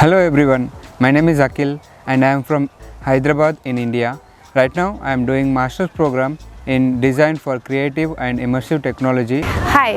Hello everyone, my name is Akhil and I am from Hyderabad in India. Right now I am doing master's program in design for creative and immersive technology. Hi,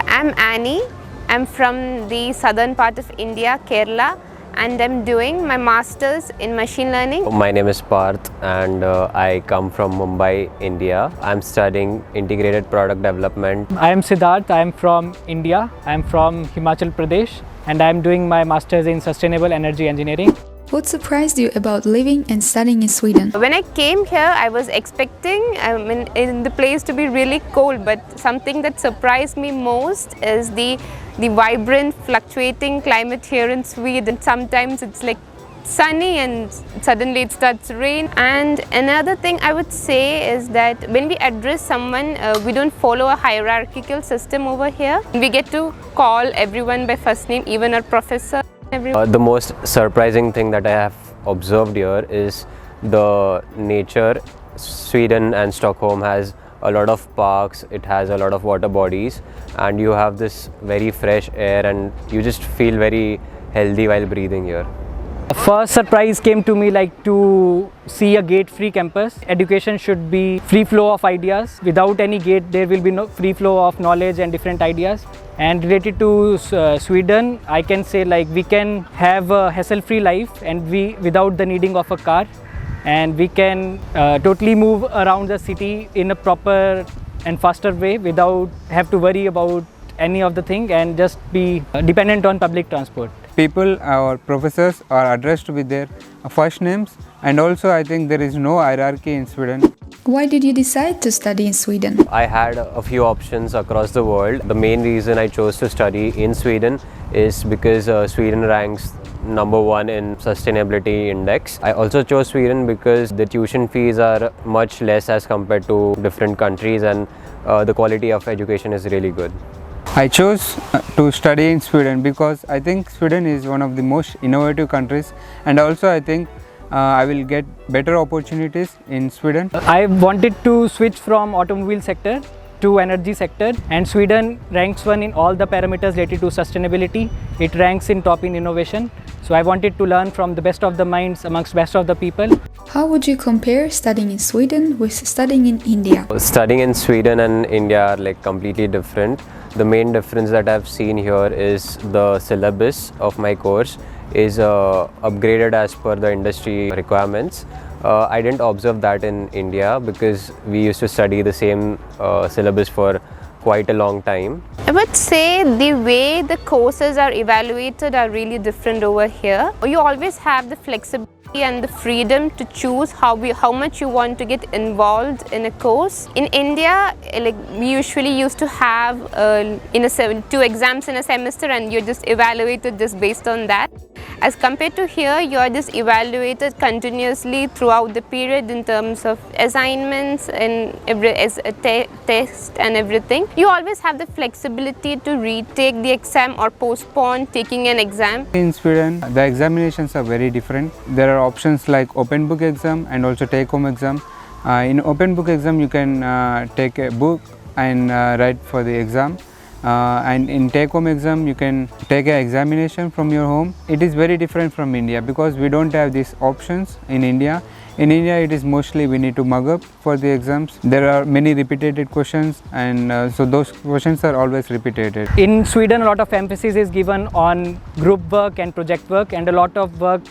I'm Annie. I'm from the southern part of India, Kerala, and I'm doing my master's in machine learning. My name is Parth and I come from Mumbai, India. I'm studying integrated product development. I am Siddharth. I am from India. I am from Himachal Pradesh and I am doing my master's in sustainable energy engineering. What surprised you about living and studying in Sweden? When I came here, I was expecting in the place to be really cold, but something that surprised me most is the vibrant, fluctuating climate here in Sweden. Sometimes it's like sunny and suddenly it starts to rain. And another thing I would say is that when we address someone, we don't follow a hierarchical system over here. We get to call everyone by first name, even our professor. The most surprising thing that I have observed here is the nature. Sweden and Stockholm has a lot of parks, it has a lot of water bodies, and you have this very fresh air and you just feel very healthy while breathing here. The first surprise came to me like to see a gate-free campus. Education should be free flow of ideas. Without any gate, there will be no free flow of knowledge and different ideas. And related to Sweden, I can say like we can have a hassle-free life and without the needing of a car, and we can totally move around the city in a proper and faster way without have to worry about any of the thing and just be dependent on public transport. People or professors are addressed with their first names, and also I think there is no hierarchy in Sweden. Why did you decide to study in Sweden? I had a few options across the world. The main reason I chose to study in Sweden is because Sweden ranks #1 in sustainability index. I also chose Sweden because the tuition fees are much less as compared to different countries, and the quality of education is really good. I chose to study in Sweden because I think Sweden is one of the most innovative countries, and also I think I will get better opportunities in Sweden. I wanted to switch from automobile sector to energy sector, and Sweden ranks one in all the parameters related to sustainability. It ranks in top in innovation. So I wanted to learn from the best of the minds amongst best of the people. How would you compare studying in Sweden with studying in India? Studying in Sweden and India are like completely different. The main difference that I've seen here is the syllabus of my course is upgraded as per the industry requirements. I didn't observe that in India because we used to study the same syllabus for quite a long time. I would say the way the courses are evaluated are really different over here. You always have the flexibility and the freedom to choose how much you want to get involved in a course. In India, like we usually used to have 2 exams in a semester, and you're just evaluated just based on that. As compared to here, you are just evaluated continuously throughout the period in terms of assignments and test and everything. You always have the flexibility to retake the exam or postpone taking an exam. In Sweden, the examinations are very different. There are options like open book exam and also take home exam. In open book exam, you can take a book and write for the exam. And in take home exam you can take an examination from your home. It is very different from India because we don't have these options in India. In India it is mostly we need to mug up for the exams. There are many repeated questions, and so those questions are always repeated. In Sweden, a lot of emphasis is given on group work and project work, and a lot of work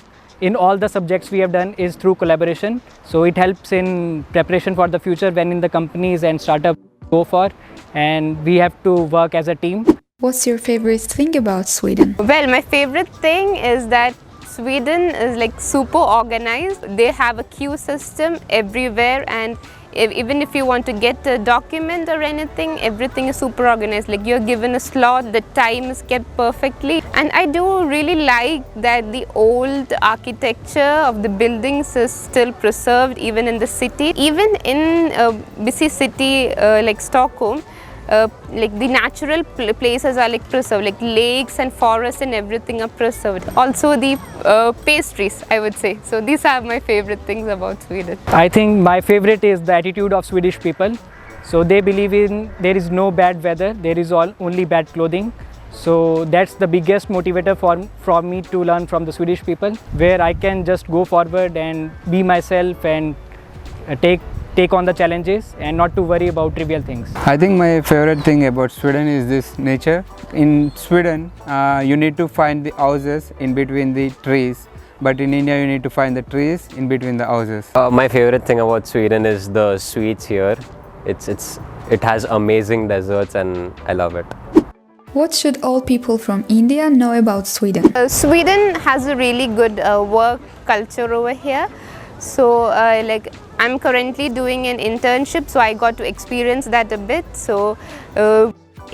in all the subjects we have done is through collaboration. So it helps in preparation for the future when in the companies and startup go for, and we have to work as a team. What's your favorite thing about Sweden? Well, my favorite thing is that Sweden is like super organized. They have a queue system everywhere, and even if you want to get a document or anything, everything is super organized. Like you're given a slot, the time is kept perfectly. And I do really like that the old architecture of the buildings is still preserved even in the city. Even in a busy city like Stockholm, like the natural places are like preserved, like lakes and forests and everything are preserved. Also the pastries, I would say. So these are my favorite things about Sweden. I think my favorite is the attitude of Swedish people. So they believe in there is no bad weather, there is only bad clothing. So that's the biggest motivator for me to learn from the Swedish people, where I can just go forward and be myself and take on the challenges and not to worry about trivial things. I think my favorite thing about Sweden is this nature. In Sweden, you need to find the houses in between the trees, but in India you need to find the trees in between the houses. My favorite thing about Sweden is the sweets here. It has amazing desserts and I love it. What should all people from India know about Sweden? Sweden has a really good work culture over here. So like I'm currently doing an internship, so I got to experience that a bit. So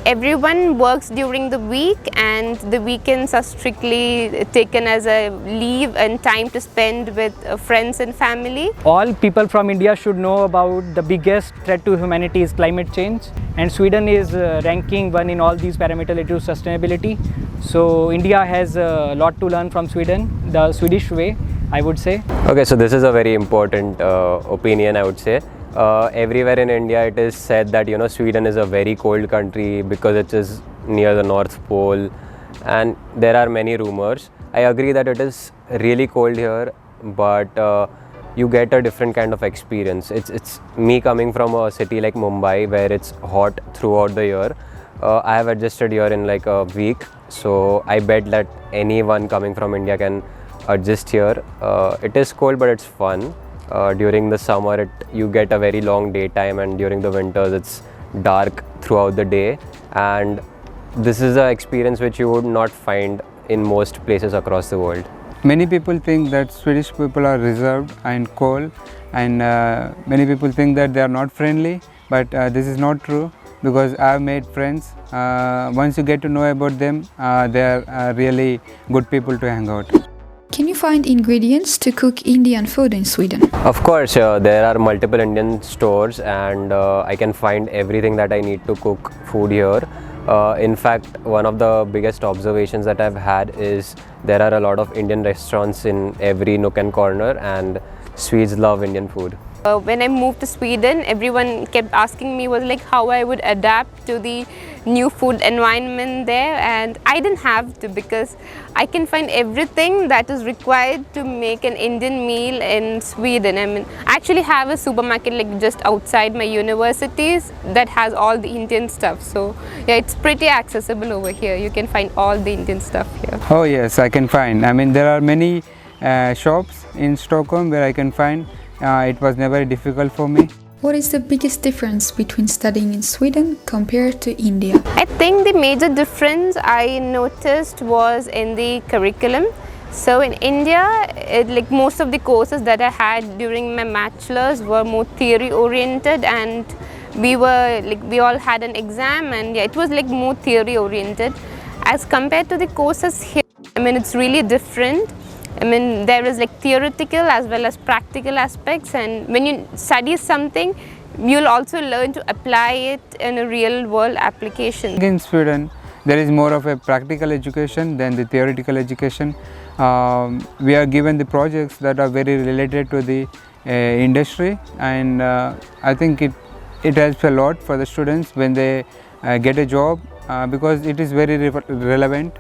everyone works during the week and the weekends are strictly taken as a leave and time to spend with friends and family. All people from India should know about the biggest threat to humanity is climate change, and Sweden is ranking 1 in all these parameters related to sustainability. So India has a lot to learn from Sweden, the Swedish way, I would say. Okay, so this is a very important opinion, I would say. Everywhere in India it is said that Sweden is a very cold country because it is near the North Pole, and there are many rumors. I agree that it is really cold here, but you get a different kind of experience. It's me coming from a city like Mumbai where it's hot throughout the year. I have adjusted here in like a week, so I bet that anyone coming from India can adjust here. It is cold, but it's fun. During the summer you get a very long daytime, and during the winters it's dark throughout the day, and this is an experience which you would not find in most places across the world. Many people think that Swedish people are reserved and cold, and many people think that they are not friendly, but this is not true, because I have made friends. Once you get to know about them, they are really good people to hang out. Can you find ingredients to cook Indian food in Sweden? Of course, there are multiple Indian stores, and I can find everything that I need to cook food here. In fact, one of the biggest observations that I've had is there are a lot of Indian restaurants in every nook and corner, and Swedes love Indian food. When I moved to Sweden, everyone kept asking me was like how I would adapt to the new food environment there, and I didn't have to, because I can find everything that is required to make an Indian meal in Sweden. I mean, I actually have a supermarket like just outside my universities that has all the Indian stuff. So yeah, it's pretty accessible over here. You can find all the Indian stuff here. Oh yes, I can find. I mean, there are many shops in Stockholm where I can find. It was never difficult for me. What is the biggest difference between studying in Sweden compared to India? I think the major difference I noticed was in the curriculum. So in India, like most of the courses that I had during my bachelor's were more theory oriented, and we all had an exam, and yeah, it was like more theory oriented. As compared to the courses here, I mean, it's really different. I mean, there is like theoretical as well as practical aspects, and when you study something, you'll also learn to apply it in a real world application. In Sweden, there is more of a practical education than the theoretical education. We are given the projects that are very related to the industry, and I think it helps a lot for the students when they get a job, because it is very relevant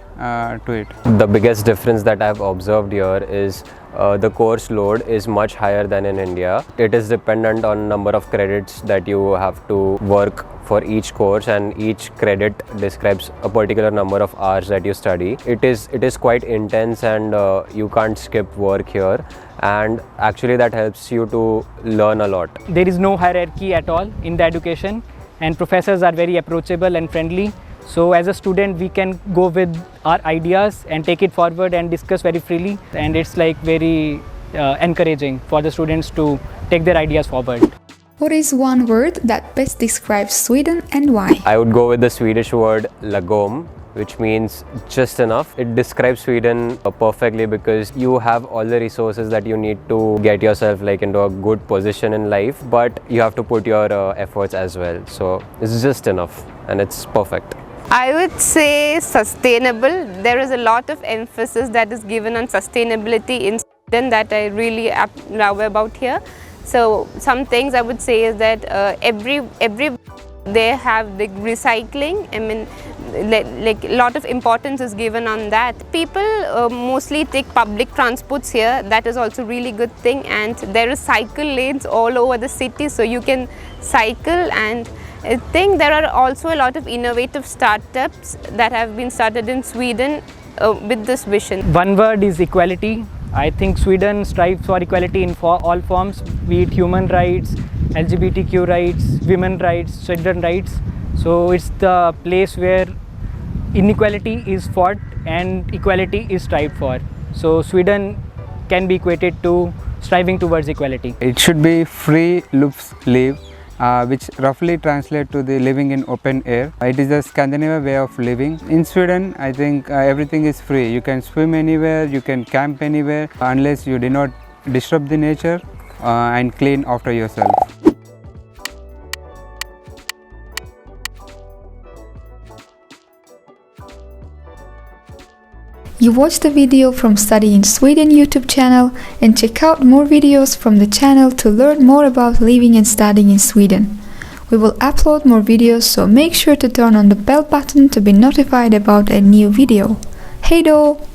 to it. The biggest difference that I've observed here is the course load is much higher than in India. It is dependent on number of credits that you have to work for each course, and each credit describes a particular number of hours that you study. It is quite intense, and you can't skip work here, and actually that helps you to learn a lot. There is no hierarchy at all in the education, and professors are very approachable and friendly. So as a student, we can go with our ideas and take it forward and discuss very freely, and it's like very encouraging for the students to take their ideas forward. What is one word that best describes Sweden and why? I would go with the Swedish word lagom, which means just enough. It describes Sweden perfectly, because you have all the resources that you need to get yourself like into a good position in life, but you have to put your efforts as well. So it's just enough, and it's perfect. I would say sustainable. There is a lot of emphasis that is given on sustainability in Sweden that I really love about here. So some things I would say is that every they have the recycling. I mean, like a lot of importance is given on that. People mostly take public transports here. That is also really good thing, and there is cycle lanes all over the city, so you can cycle. And I think there are also a lot of innovative startups that have been started in Sweden with this vision. One word is equality. I think Sweden strives for equality in all forms, be it human rights, LGBTQ rights, women rights, children rights. So it's the place where inequality is fought and equality is strived for. So Sweden can be equated to striving towards equality. It should be free loops live, which roughly translate to the living in open air. It is a Scandinavian way of living. In Sweden, I think everything is free. You can swim anywhere, you can camp anywhere, unless you do not disrupt the nature and clean after yourself. You watched the video from Study in Sweden YouTube channel, and check out more videos from the channel to learn more about living and studying in Sweden. We will upload more videos, so make sure to turn on the bell button to be notified about a new video. Hej då!